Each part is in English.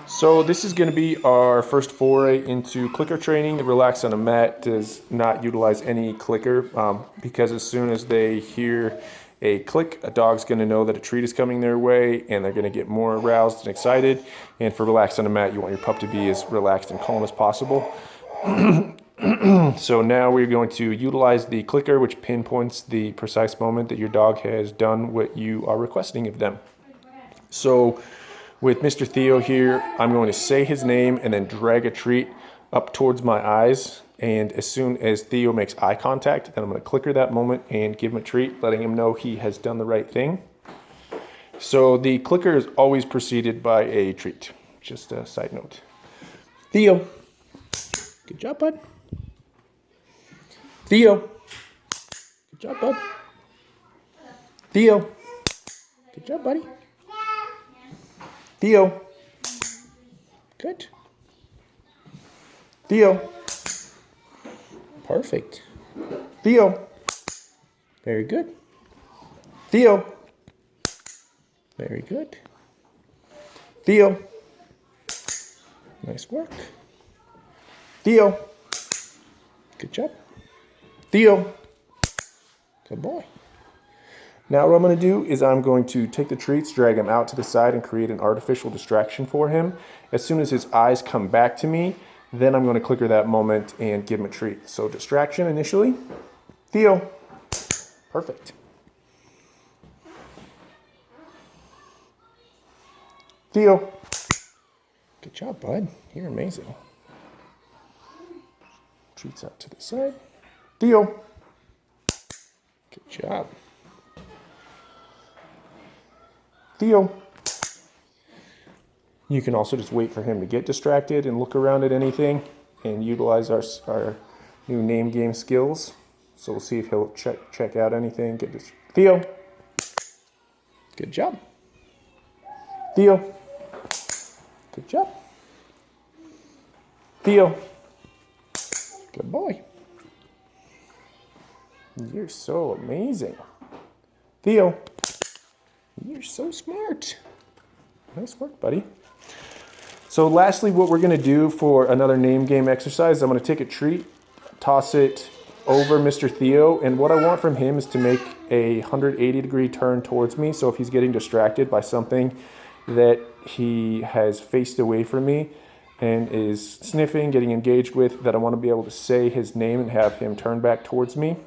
So this is going to be our first foray into clicker training. The Relax on a Mat does not utilize any clicker because as soon as they hear a click, a dog's going to know that a treat is coming their way and they're going to get more aroused and excited. And for Relax on a Mat, you want your pup to be as relaxed and calm as possible. So now we're going to utilize the clicker, which pinpoints the precise moment that your dog has done what you are requesting of them. So with Mr. Theo here, I'm going to say his name and then drag a treat up towards my eyes. And as soon as Theo makes eye contact, then I'm going to clicker that moment and give him a treat, letting him know he has done the right thing. So the clicker is always preceded by a treat. Just a side note. Theo. Good job, bud. Theo. Good job, bud. Theo. Good job, buddy. Theo. Good. Theo. Perfect. Theo. Very good. Theo. Very good. Theo. Nice work. Theo. Good job. Theo. Good boy. Now what I'm going to do is I'm going to take the treats, drag him out to the side, and create an artificial distraction for him. As soon as his eyes come back to me, then I'm going to clicker that moment and give him a treat. So distraction initially. Theo. Perfect. Theo. Good job, bud. You're amazing. Treats out to the side. Theo. Good job. Theo. You can also just wait for him to get distracted and look around at anything and utilize our new name game skills. So we'll see if he'll check out anything. Theo. Good job. Theo. Good job. Theo. Good boy. You're so amazing. Theo. You're so smart. Nice work, buddy. So lastly, what we're going to do for another name game exercise, I'm going to take a treat, toss it over Mr. Theo, and what I want from him is to make a 180-degree turn towards me. So if he's getting distracted by something that he has faced away from me and is sniffing, getting engaged with, that I want to be able to say his name and have him turn back towards me.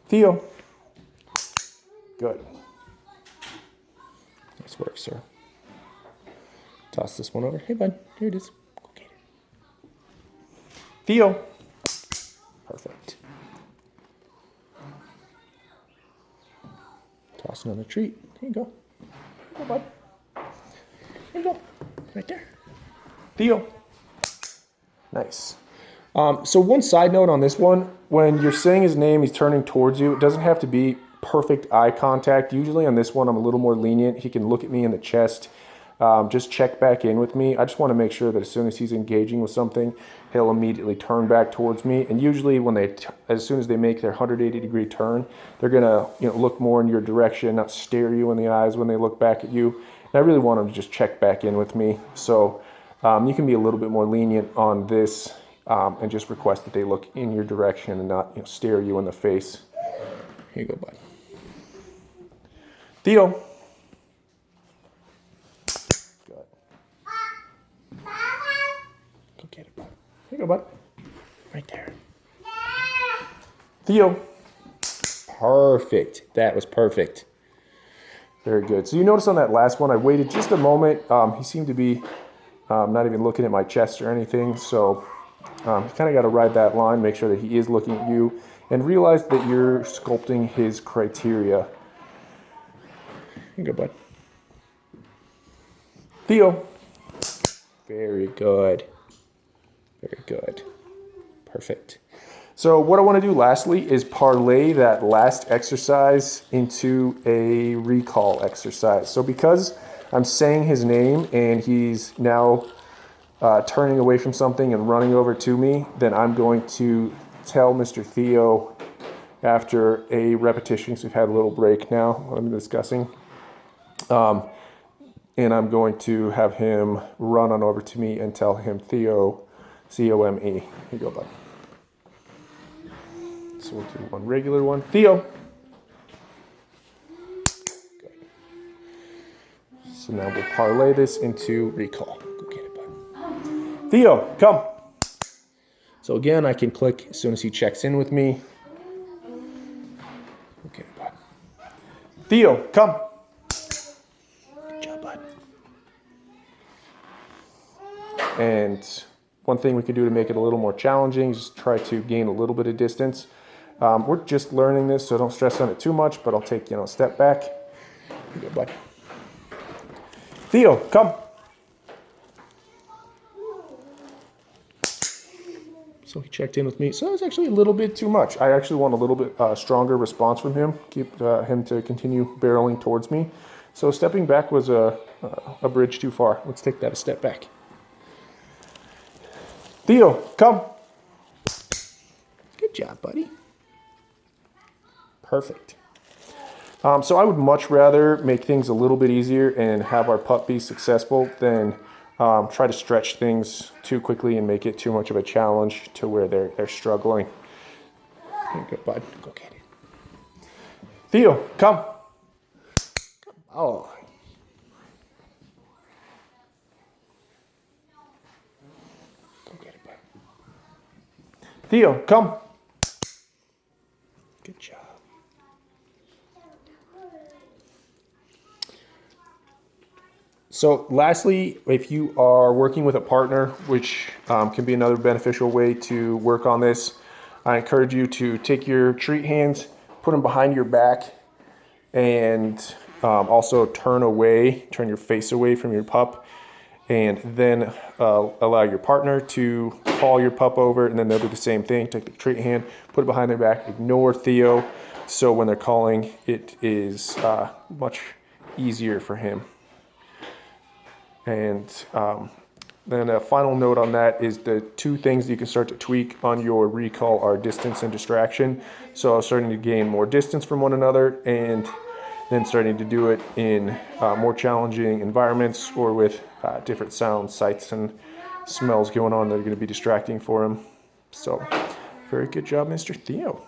Theo. Good. Nice work, sir. Toss this one over. Hey, bud. Here it is. Go get it. Theo. Perfect. Toss another treat. Here you go. Here you go, bud. Here you go. Right there. Theo. Nice. So one side note on this one, when you're saying his name, he's turning towards you. It doesn't have to be perfect eye contact. Usually on this one, I'm a little more lenient. He can look at me in the chest, just check back in with me. I just want to make sure that as soon as he's engaging with something, he'll immediately turn back towards me. And usually when as soon as they make their 180-degree turn, they're going to look more in your direction, not stare you in the eyes when they look back at you. And I really want them to just check back in with me. So you can be a little bit more lenient on this. And just request that they look in your direction and not stare you in the face. Here you go, bud. Theo. Good. Go get it, bud. Here you go, bud. Right there. Theo. Perfect. That was perfect. Very good. So you notice on that last one, I waited just a moment. He seemed to be not even looking at my chest or anything, so you kind of got to ride that line, make sure that he is looking at you, and realize that you're sculpting his criteria. Here you go, bud. Theo. Very good. Very good. Perfect. So what I want to do lastly is parlay that last exercise into a recall exercise. So because I'm saying his name and he's now turning away from something and running over to me, then I'm going to tell Mr. Theo after a repetition. So we've had a little break now, what I'm discussing. And I'm going to have him run on over to me and tell him Theo, C-O-M-E. Here you go, bud. So we'll do one regular one. Theo. Good. So now we'll parlay this into recall. Go get it, bud. Theo, come. So again, I can click as soon as he checks in with me. Okay, bud. Theo, come. Good job, bud. And one thing we could do to make it a little more challenging is try to gain a little bit of distance. We're just learning this, so don't stress on it too much, but I'll take, a step back. Good, bud. Theo, come. So he checked in with me. So that was actually a little bit too much. I actually want a little bit stronger response from him, keep him to continue barreling towards me. So stepping back was a bridge too far. Let's take that a step back. Theo, come. Good job, buddy. Perfect. So I would much rather make things a little bit easier and have our pup be successful than try to stretch things too quickly and make it too much of a challenge to where they're struggling. Here you go, bud. Go get it. Theo, come. Oh. Go get it, bud. Theo, come. Good job. So lastly, if you are working with a partner, which can be another beneficial way to work on this, I encourage you to take your treat hands, put them behind your back, and also turn your face away from your pup, and then allow your partner to call your pup over, and then they'll do the same thing. Take the treat hand, put it behind their back, ignore Theo, so when they're calling, it is much easier for him. And then a final note on that is the two things you can start to tweak on your recall are distance and distraction. So I was starting to gain more distance from one another, and then starting to do it in more challenging environments or with different sounds, sights, and smells going on that are going to be distracting for him. So very good job, Mr. Theo.